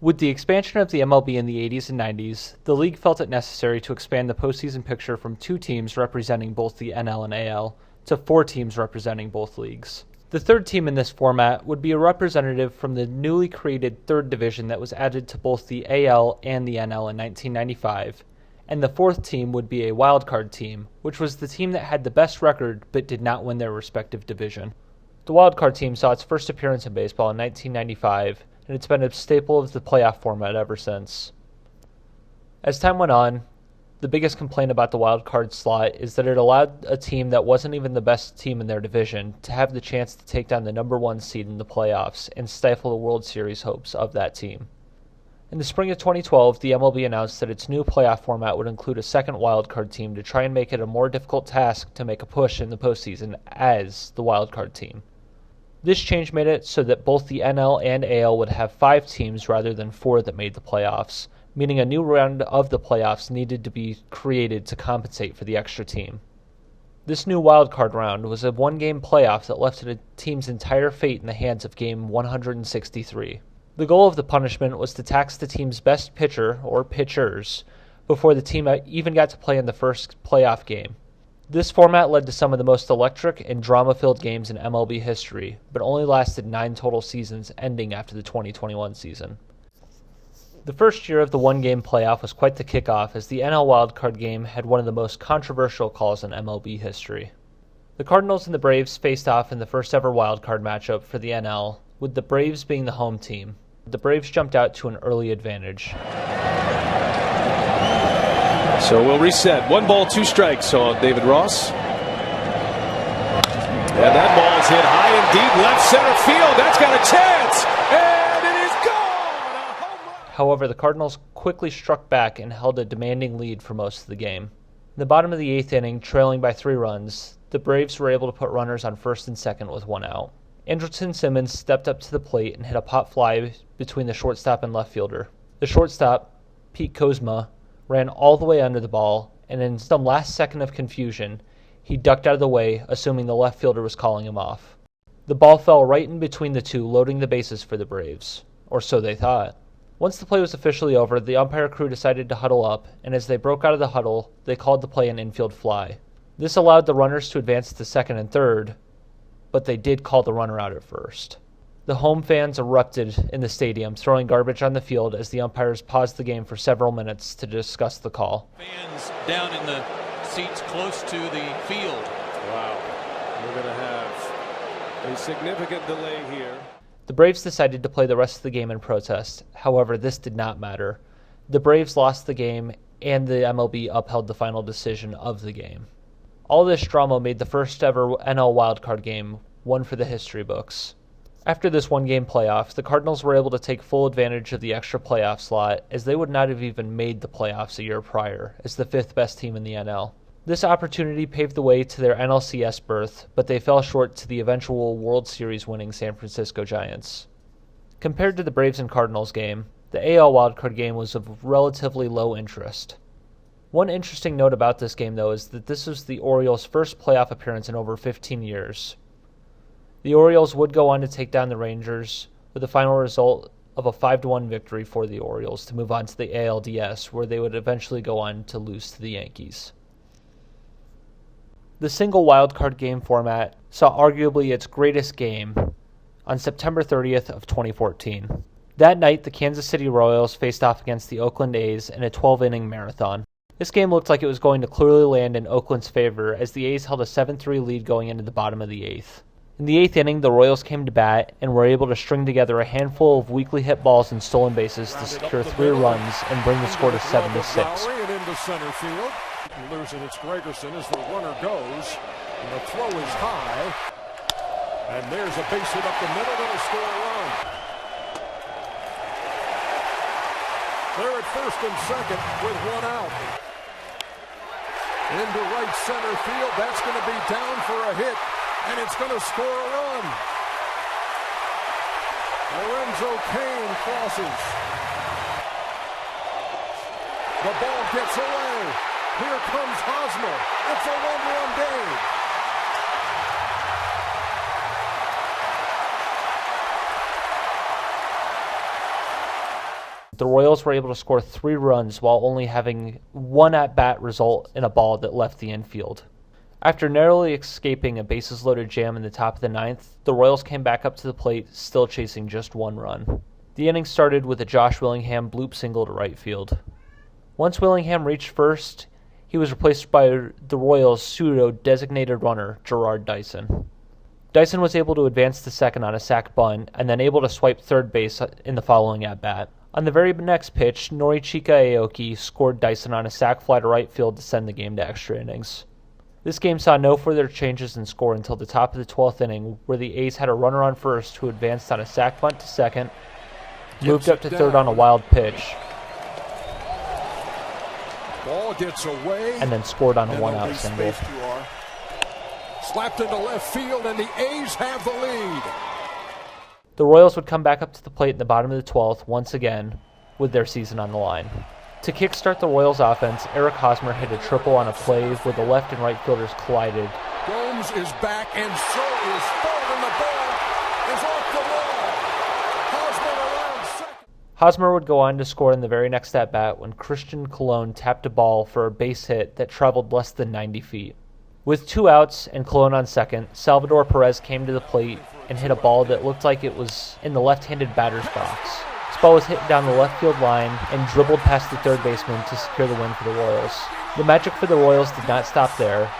With the expansion of the MLB in the 80s and 90s, the league felt it necessary to expand the postseason picture from 2 teams representing both the NL and AL to 4 teams representing both leagues. The third team in this format would be a representative from the newly created third division that was added to both the AL and the NL in 1995, and the fourth team would be a wildcard team, which was the team that had the best record but did not win their respective division. The wildcard team saw its first appearance in baseball in 1995, and it's been a staple of the playoff format ever since. As time went on, the biggest complaint about the wild card slot is that it allowed a team that wasn't even the best team in their division to have the chance to take down the number 1 seed in the playoffs and stifle the World Series hopes of that team. In the spring of 2012, the MLB announced that its new playoff format would include a second wild card team to try and make it a more difficult task to make a push in the postseason as the wild card team. This change made it so that both the NL and AL would have 5 teams rather than 4 that made the playoffs, meaning a new round of the playoffs needed to be created to compensate for the extra team. This new wildcard round was a 1-game playoff that left a team's entire fate in the hands of game 163. The goal of the punishment was to tax the team's best pitcher, or pitchers, before the team even got to play in the first playoff game. This format led to some of the most electric and drama-filled games in MLB history, but only lasted 9 total seasons, ending after the 2021 season. The first year of the 1-game playoff was quite the kickoff, as the NL wildcard game had one of the most controversial calls in MLB history. The Cardinals and the Braves faced off in the first ever wildcard matchup for the NL, with the Braves being the home team. The Braves jumped out to an early advantage. So we'll reset. 1 ball, 2 strikes on David Ross. And that ball is hit high and deep left center field. That's got a chance. And it is gone. A home run. However, the Cardinals quickly struck back and held a demanding lead for most of the game. In the bottom of the 8th inning, trailing by 3 runs, the Braves were able to put runners on first and second with 1 out. Andrelton Simmons stepped up to the plate and hit a pop fly between the shortstop and left fielder. The shortstop, Pete Kozma, ran all the way under the ball, and in some last second of confusion, he ducked out of the way, assuming the left fielder was calling him off. The ball fell right in between the two, loading the bases for the Braves, or so they thought. Once the play was officially over, the umpire crew decided to huddle up, and as they broke out of the huddle, they called the play an infield fly. This allowed the runners to advance to second and third, but they did call the runner out at first. The home fans erupted in the stadium, throwing garbage on the field as the umpires paused the game for several minutes to discuss the call. Fans down in the seats close to the field. Wow. We're going to have a significant delay here. The Braves decided to play the rest of the game in protest. However, this did not matter. The Braves lost the game, and the MLB upheld the final decision of the game. All this drama made the first ever NL wildcard game one for the history books. After this 1-game playoff, the Cardinals were able to take full advantage of the extra playoff slot, as they would not have even made the playoffs a year prior, as the 5th best team in the NL. This opportunity paved the way to their NLCS berth, but they fell short to the eventual World Series winning San Francisco Giants. Compared to the Braves and Cardinals game, the AL wildcard game was of relatively low interest. One interesting note about this game, though, is that this was the Orioles' first playoff appearance in over 15 years. The Orioles would go on to take down the Rangers, with a final result of a 5-1 victory for the Orioles to move on to the ALDS, where they would eventually go on to lose to the Yankees. The single wildcard game format saw arguably its greatest game on September 30th of 2014. That night, the Kansas City Royals faced off against the Oakland A's in a 12-inning marathon. This game looked like it was going to clearly land in Oakland's favor, as the A's held a 7-3 lead going into the bottom of the 8th. In the 8th inning, the Royals came to bat and were able to string together a handful of weakly hit balls and stolen bases to secure 3 runs and bring the score to 7-6. And into center field. Losing its Gregerson as the runner goes. And the throw is high. And there's a base hit up the middle that'll score a run. They're at first and second with 1 out. Into right center field. That's going to be down for a hit. And it's going to score a run. Lorenzo Cain crosses. The ball gets away. Here comes Hosmer. It's a 1-run game. The Royals were able to score 3 runs while only having 1 at-bat result in a ball that left the infield. After narrowly escaping a bases-loaded jam in the top of the 9th, the Royals came back up to the plate, still chasing just 1 run. The inning started with a Josh Willingham bloop single to right field. Once Willingham reached first, he was replaced by the Royals' pseudo-designated runner, Gerard Dyson. Dyson was able to advance to second on a sac bunt, and then able to swipe third base in the following at-bat. On the very next pitch, Norichika Aoki scored Dyson on a sac fly to right field to send the game to extra innings. This game saw no further changes in score until the top of the 12th inning, where the A's had a runner on first who advanced on a sac bunt to second, moved up to third on a wild pitch, Ball gets away. and then scored on a one-out single. Slapped into left field, and the A's have the lead. The Royals would come back up to the plate in the bottom of the 12th once again, with their season on the line. To kickstart the Royals' offense, Eric Hosmer hit a triple on a play where the left and right fielders collided. Gomes is back, and so is Ford, and the ball is off the wall. Hosmer around second. Hosmer would go on to score in the very next at-bat when Christian Colon tapped a ball for a base hit that traveled less than 90 feet. With 2 outs and Colon on second, Salvador Perez came to the plate and hit a ball that looked like it was in the left-handed batter's box. This ball was hit down the left field line and dribbled past the third baseman to secure the win for the Royals. The magic for the Royals did not stop there,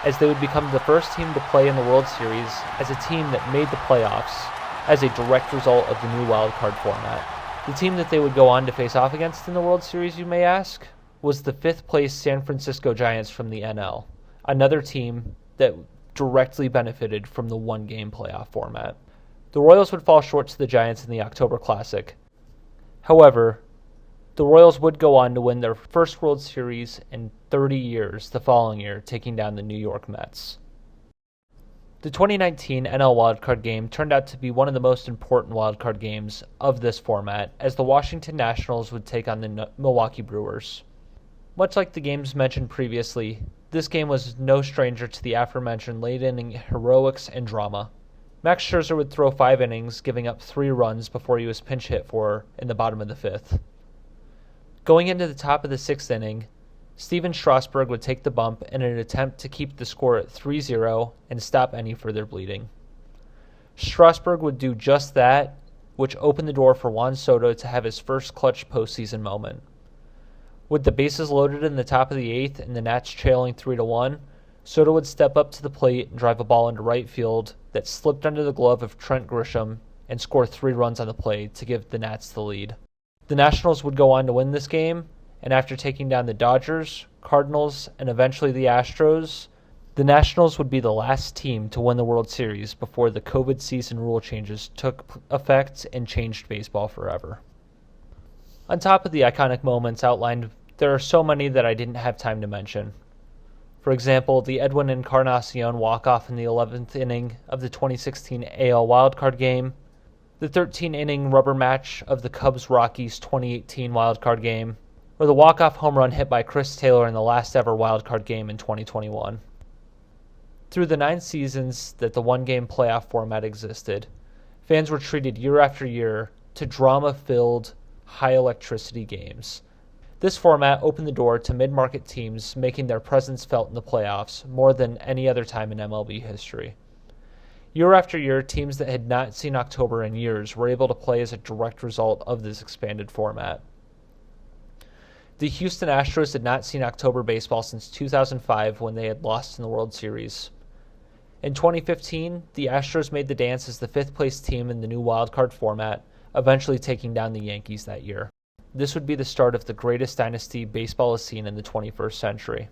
as they would become the first team to play in the World Series as a team that made the playoffs as a direct result of the new wildcard format. The team that they would go on to face off against in the World Series, you may ask, was the 5th-place San Francisco Giants from the NL, another team that directly benefited from the one-game playoff format. The Royals would fall short to the Giants in the October Classic. However, the Royals would go on to win their first World Series in 30 years the following year, taking down the New York Mets. The 2019 NL wildcard game turned out to be one of the most important wildcard games of this format, as the Washington Nationals would take on the Milwaukee Brewers. Much like the games mentioned previously, this game was no stranger to the aforementioned late-inning heroics and drama. Max Scherzer would throw 5 innings, giving up 3 runs before he was pinch hit for in the bottom of the 5th. Going into the top of the 6th inning, Steven Strasburg would take the bump in an attempt to keep the score at 3-0 and stop any further bleeding. Strasburg would do just that, which opened the door for Juan Soto to have his first clutch postseason moment. With the bases loaded in the top of the 8th and the Nats trailing 3-1, Soto would step up to the plate and drive a ball into right field that slipped under the glove of Trent Grisham and score 3 runs on the play to give the Nats the lead. The Nationals would go on to win this game, and after taking down the Dodgers, Cardinals, and eventually the Astros, the Nationals would be the last team to win the World Series before the COVID season rule changes took effect and changed baseball forever. On top of the iconic moments outlined, there are so many that I didn't have time to mention. For example, the Edwin Encarnacion walk-off in the 11th inning of the 2016 AL wildcard game, the 13-inning rubber match of the Cubs-Rockies 2018 wildcard game, or the walk-off home run hit by Chris Taylor in the last ever wildcard game in 2021. Through the 9 seasons that the one-game playoff format existed, fans were treated year after year to drama-filled, high-electricity games. This format opened the door to mid-market teams making their presence felt in the playoffs more than any other time in MLB history. Year after year, teams that had not seen October in years were able to play as a direct result of this expanded format. The Houston Astros had not seen October baseball since 2005 when they had lost in the World Series. In 2015, the Astros made the dance as the 5th-place team in the new wildcard format, eventually taking down the Yankees that year. This would be the start of the greatest dynasty baseball has seen in the 21st century.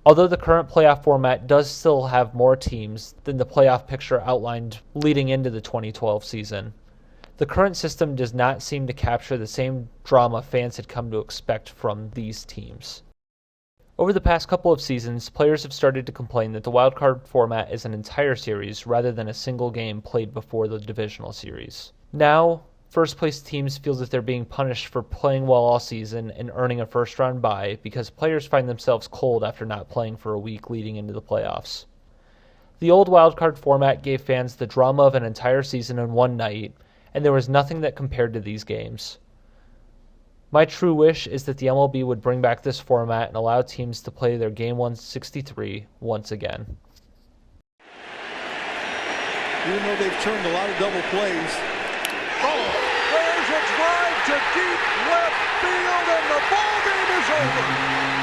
Although the current playoff format does still have more teams than the playoff picture outlined leading into the 2012 season, the current system does not seem to capture the same drama fans had come to expect from these teams. Over the past couple of seasons, players have started to complain that the wildcard format is an entire series rather than a single game played before the divisional series. Now, first-place teams feel that they're being punished for playing well all season and earning a first-round bye because players find themselves cold after not playing for a week leading into the playoffs. The old wildcard format gave fans the drama of an entire season in one night, and there was nothing that compared to these games. My true wish is that the MLB would bring back this format and allow teams to play their Game 163 once again. Even though they've turned a lot of double plays. Oh, there's a drive to deep left field, and the ball game is over.